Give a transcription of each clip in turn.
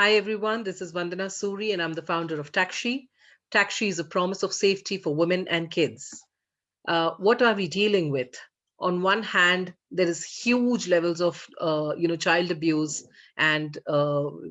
Hi everyone, this is Vandana Suri and I'm the founder of Taxi. Taxi is a promise of safety for women and kids. What are we dealing with? On one hand, there is huge levels of child abuse and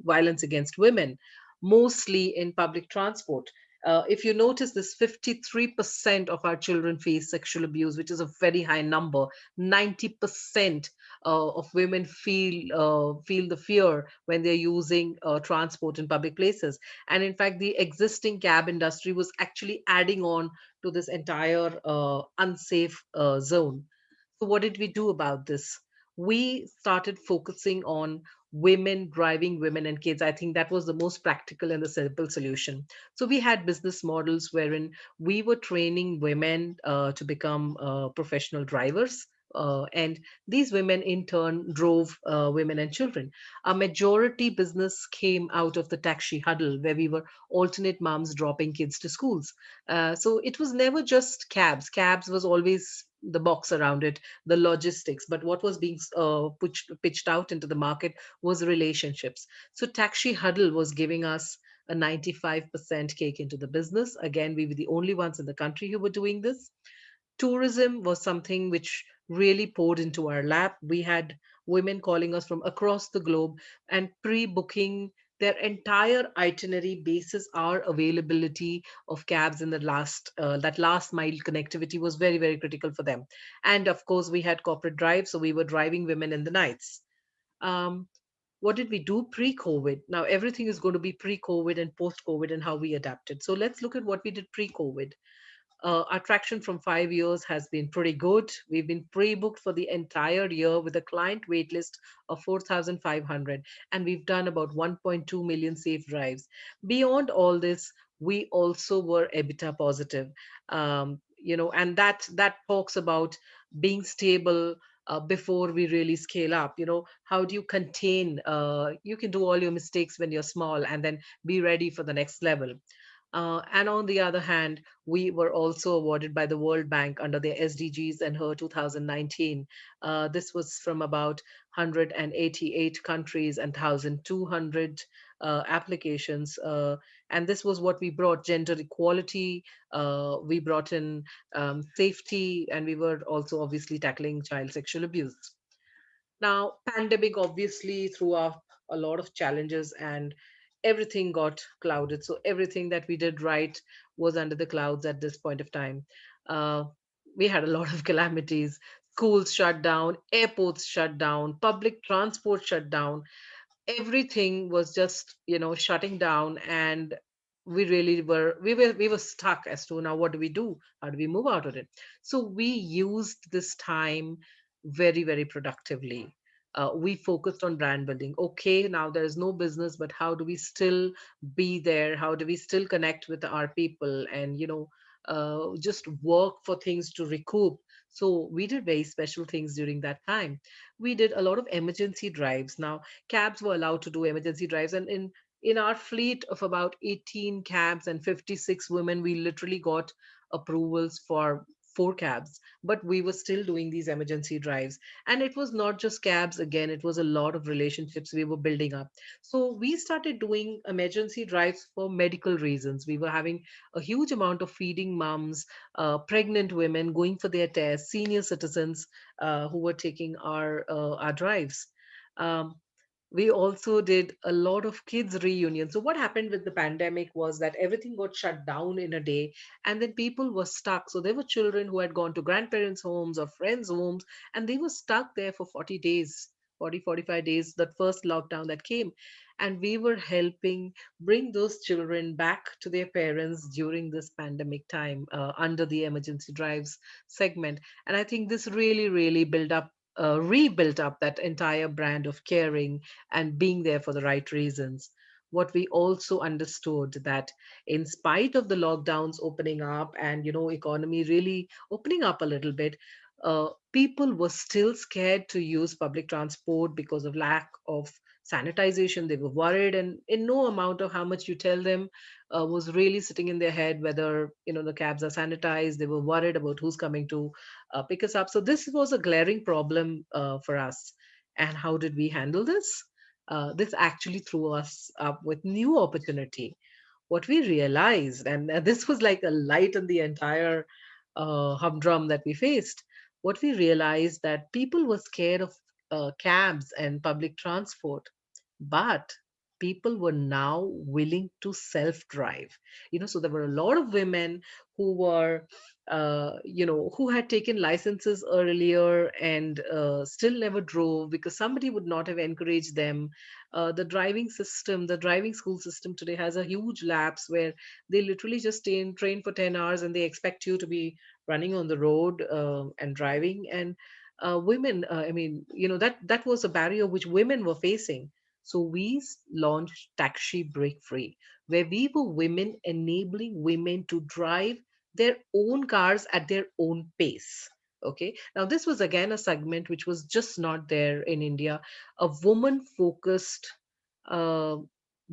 violence against women, mostly in public transport. If you notice, this 53% of our children face sexual abuse, which is a very high number. 90% of women feel the fear when they're using transport in public places. And in fact, the existing cab industry was actually adding on to this entire unsafe zone. So, what did we do about this? We started focusing on women driving women and kids. I think that was the most practical and the simple solution. So, we had business models wherein we were training women to become professional drivers. And these women in turn drove women and children. A majority business came out of the taxi huddle where we were alternate moms dropping kids to schools. So it was never just cabs. Cabs was always the box around it, the logistics. But what was being pitched out into the market was relationships. So Taxi Huddle was giving us a 95% cake into the business. Again, we were the only ones in the country who were doing this. Tourism was something which really poured into our lap. We had women calling us from across the globe and pre booking their entire itinerary basis our availability of cabs in the last mile connectivity was very, very critical for them. And of course, we had corporate drives, so we were driving women in the nights. Um, what did we do pre-COVID? Now everything is going to be pre-COVID and post-COVID and how we adapted. So let's look at what we did pre-COVID. Our traction from 5 years has been pretty good. We've been pre-booked for the entire year with a client waitlist of 4,500, and we've done about 1.2 million safe drives. Beyond all this, we also were EBITDA positive. And that talks about being stable. Before we really scale up, how do you contain? You can do all your mistakes when you're small, and then be ready for the next level. And on the other hand, we were also awarded by the World Bank under their SDGs and her 2019. This was from about 188 countries and 1,200 applications. And this was what we brought: gender equality, we brought in safety, and we were also obviously tackling child sexual abuse. Now, pandemic obviously threw up a lot of challenges and everything got clouded. So everything that we did right was under the clouds at this point of time. Uh, we had a lot of calamities. Schools shut down, airports shut down, public transport shut down. Everything was just, shutting down, and we were stuck as to now what do we do? How do we move out of it? So we used this time very, very productively. We focused on brand building. Okay, now there is no business, but how do we still be there? How do we still connect with our people and, just work for things to recoup? So we did very special things during that time. We did a lot of emergency drives. Now, cabs were allowed to do emergency drives, and in our fleet of about 18 cabs and 56 women, we literally got approvals for 4 cabs, but we were still doing these emergency drives. And it was not just cabs, again, it was a lot of relationships we were building up. So we started doing emergency drives for medical reasons. We were having a huge amount of feeding moms, pregnant women going for their tests, senior citizens who were taking our drives. Um, we also did a lot of kids reunions. So what happened with the pandemic was that everything got shut down in a day, and then people were stuck. So there were children who had gone to grandparents' homes or friends' homes, and they were stuck there for 40 days. 40, 45 days, that first lockdown that came. And we were helping bring those children back to their parents during this pandemic time under the emergency drives segment. And I think this really, really rebuilt up that entire brand of caring and being there for the right reasons. What we also understood that in spite of the lockdowns opening up and economy really opening up a little bit, people were still scared to use public transport because of lack of sanitization. They were worried, and in no amount of how much you tell them was really sitting in their head whether the cabs are sanitized. They were worried about who's coming to pick us up. So this was a glaring problem for us. And how did we handle this? this actually threw us up with new opportunity. What we realized, and this was like a light in the entire humdrum that we faced. What we realized that people were scared of cabs and public transport, but people were now willing to self drive. So there were a lot of women who were who had taken licenses earlier and still never drove because somebody would not have encouraged them. The driving school system today has a huge lapse where they literally just train for 10 hours and they expect you to be running on the road and driving. And women, I mean, that was a barrier which women were facing. So we launched Taxi Break Free, where we were women enabling women to drive their own cars at their own pace. Okay. Now, this was again a segment which was just not there in India, a woman focused uh,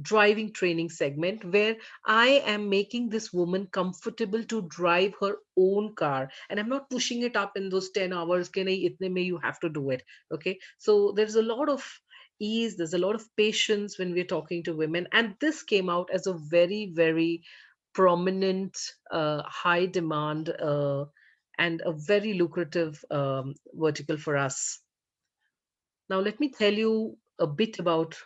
driving training segment where I am making this woman comfortable to drive her own car. And I'm not pushing it up in those 10 hours. Ke nahi, itne mein you have to do it. Okay. So there's a lot of ease, there's a lot of patience when we're talking to women. And this came out as a very, very prominent, high demand, and a very lucrative vertical for us. Now, let me tell you a bit about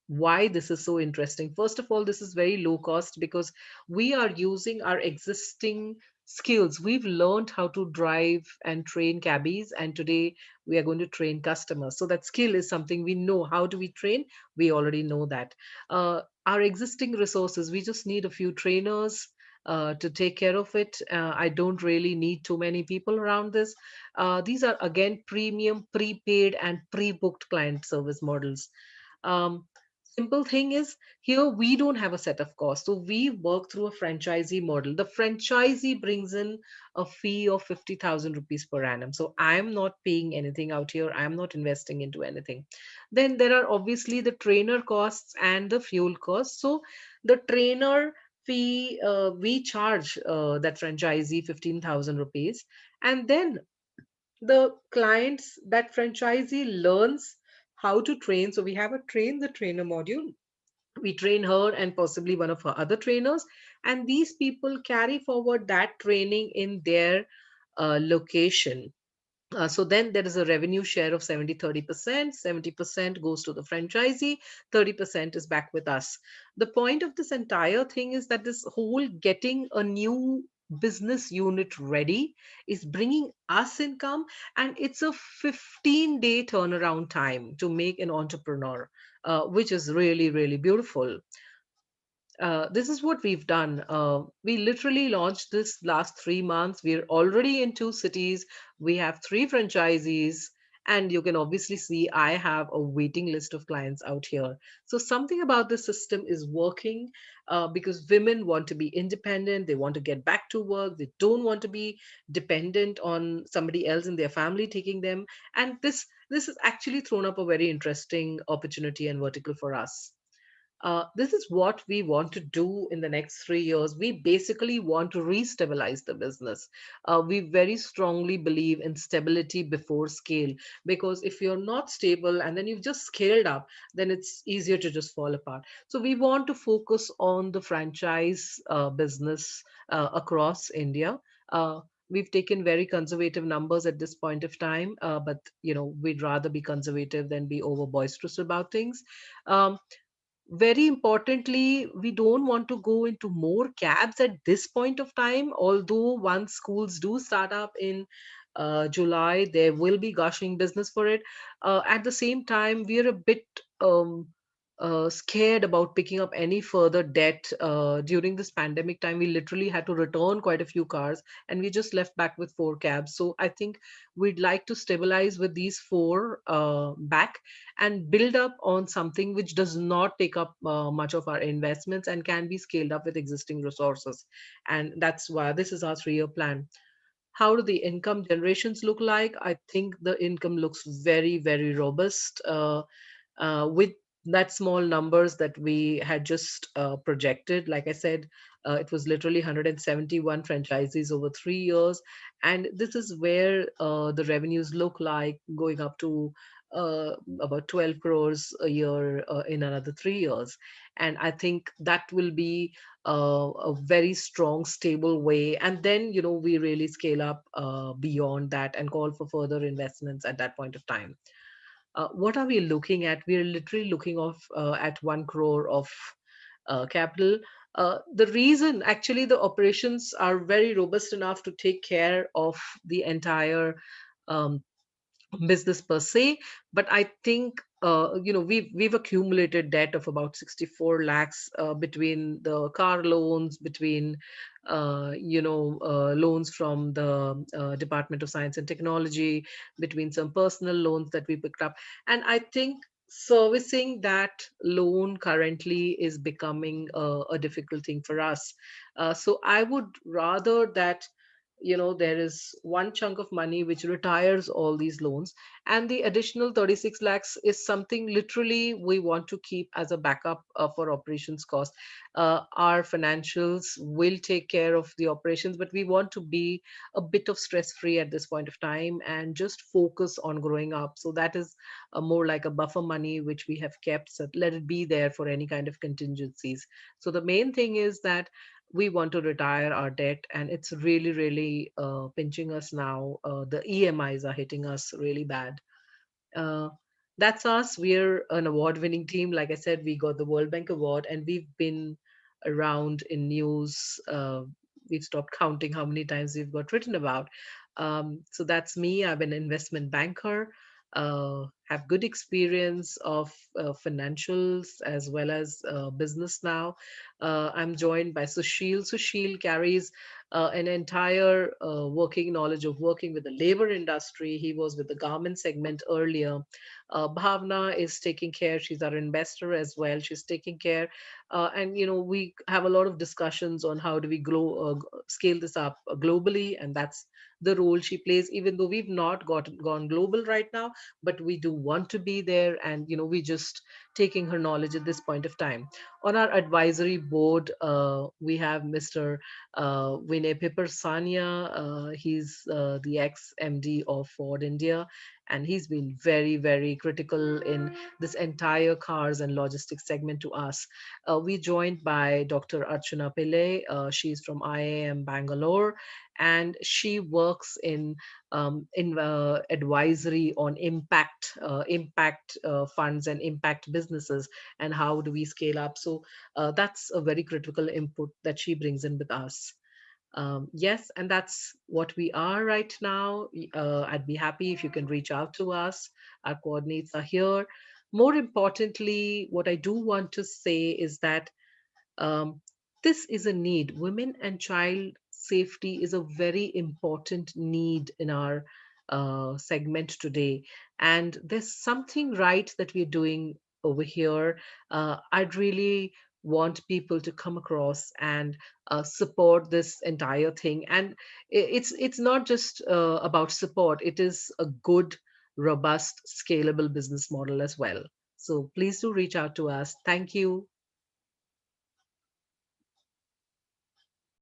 why this is so interesting. First of all, this is very low cost because we are using our existing skills. We've learned how to drive and train cabbies, and today we are going to train customers. So that skill is something we know. How do we train? We already know that. Our existing resources, we just need a few trainers. To take care of it. I don't really need too many people around this. These are again premium, prepaid, and pre-booked client service models. Um, Simple thing is here we don't have a set of costs, so we work through a franchisee model. The franchisee brings in a fee of 50,000 rupees per annum. So I'm not paying anything out here. I'm not investing into anything. Then there are obviously the trainer costs and the fuel costs. So the trainer fee, we charge that franchisee 15,000 rupees, and then the clients, that franchisee learns how to train. So we have a train the trainer module. We train her and possibly one of her other trainers, and these people carry forward that training in their location. So then there is a revenue share of 70-30%. 70% goes to the franchisee, 30% is back with us. The point of this entire thing is that this whole getting a new business unit ready is bringing us income, and it's a 15-day turnaround time to make an entrepreneur, which is really, really beautiful. This is what we've done. We literally launched this last 3 months. We're already in 2 cities. We have three franchisees. And you can obviously see I have a waiting list of clients out here. So something about the system is working because women want to be independent. They want to get back to work. They don't want to be dependent on somebody else in their family taking them. And this has actually thrown up a very interesting opportunity and vertical for us. This is what we want to do in the next 3 years. We basically want to restabilize the business. We very strongly believe in stability before scale, because if you're not stable and then you've just scaled up, then it's easier to just fall apart. So we want to focus on the franchise business across India. We've taken very conservative numbers at this point of time, but we'd rather be conservative than be over boisterous about things. Um, Very importantly, we don't want to go into more cabs at this point of time. Although once schools do start up in July, there will be gushing business for it. At the same time, we are a bit scared about picking up any further debt. During this pandemic time, we literally had to return quite a few cars, and we just left back with 4 cabs. So I think we'd like to stabilize with these four back and build up on something which does not take up much of our investments and can be scaled up with existing resources. And that's why this is our 3-year plan. How do the income generations look like? I think the income looks very, very robust. With that small numbers that we had just projected, like I said, it was literally 171 franchisees over 3 years. And this is where the revenues look like going up to about 12 crores a year in another 3 years. And I think that will be a very strong, stable way. And then, we really scale up beyond that and call for further investments at that point of time. What are we looking at? We are literally looking at 1 crore of capital. The reason, actually, the operations are very robust enough to take care of the entire um, business per se. But I think we've accumulated debt of about 64 lakhs between the car loans, between loans from the Department of Science and Technology, between some personal loans that we picked up. And I think servicing that loan currently is becoming a difficult thing for us. So I would rather that there is one chunk of money which retires all these loans, and the additional 36 lakhs is something literally we want to keep as a backup for operations cost. Our financials will take care of the operations, but we want to be a bit of stress free at this point of time and just focus on growing up. So that is more like a buffer money which we have kept, so let it be there for any kind of contingencies. So the main thing is that we want to retire our debt, and it's really, really pinching us now. The EMIs are hitting us really bad. uh, that's us. We're an award winning team. Like I said, we got the World Bank Award, and we've been around in news. We've stopped counting how many times we've got written about. So that's me. I'm an investment banker, have good experience of financials as well as business now. I'm joined by Sushil. Sushil carries an entire working knowledge of working with the labor industry. He was with the garment segment earlier. Bhavna is taking care. She's our investor as well. She's taking care. And, we have a lot of discussions on how do we scale this up globally. And that's the role she plays, even though we've not gone global right now, but we do want to be there. And, we just taking her knowledge at this point of time. On our advisory board, we have Mr. Vinay Piparsania. He's the ex-MD of Ford India, and he's been very, very critical in this entire cars and logistics segment to us. We joined by Dr. Archana Pillai. She's from IIM Bangalore, and she works in advisory on impact funds and impact businesses, and how do we scale up. So that's a very critical input that she brings in with us. Yes, and that's what we are right now. I'd be happy if you can reach out to us. Our coordinates are here. More importantly, what I do want to say is that um, this is a need. Women and child safety is a very important need in our segment today. And there's something right that we're doing over here. I'd really want people to come across and support this entire thing. And it's not just about support, it is a good, robust, scalable business model as well. So please do reach out to us. Thank you.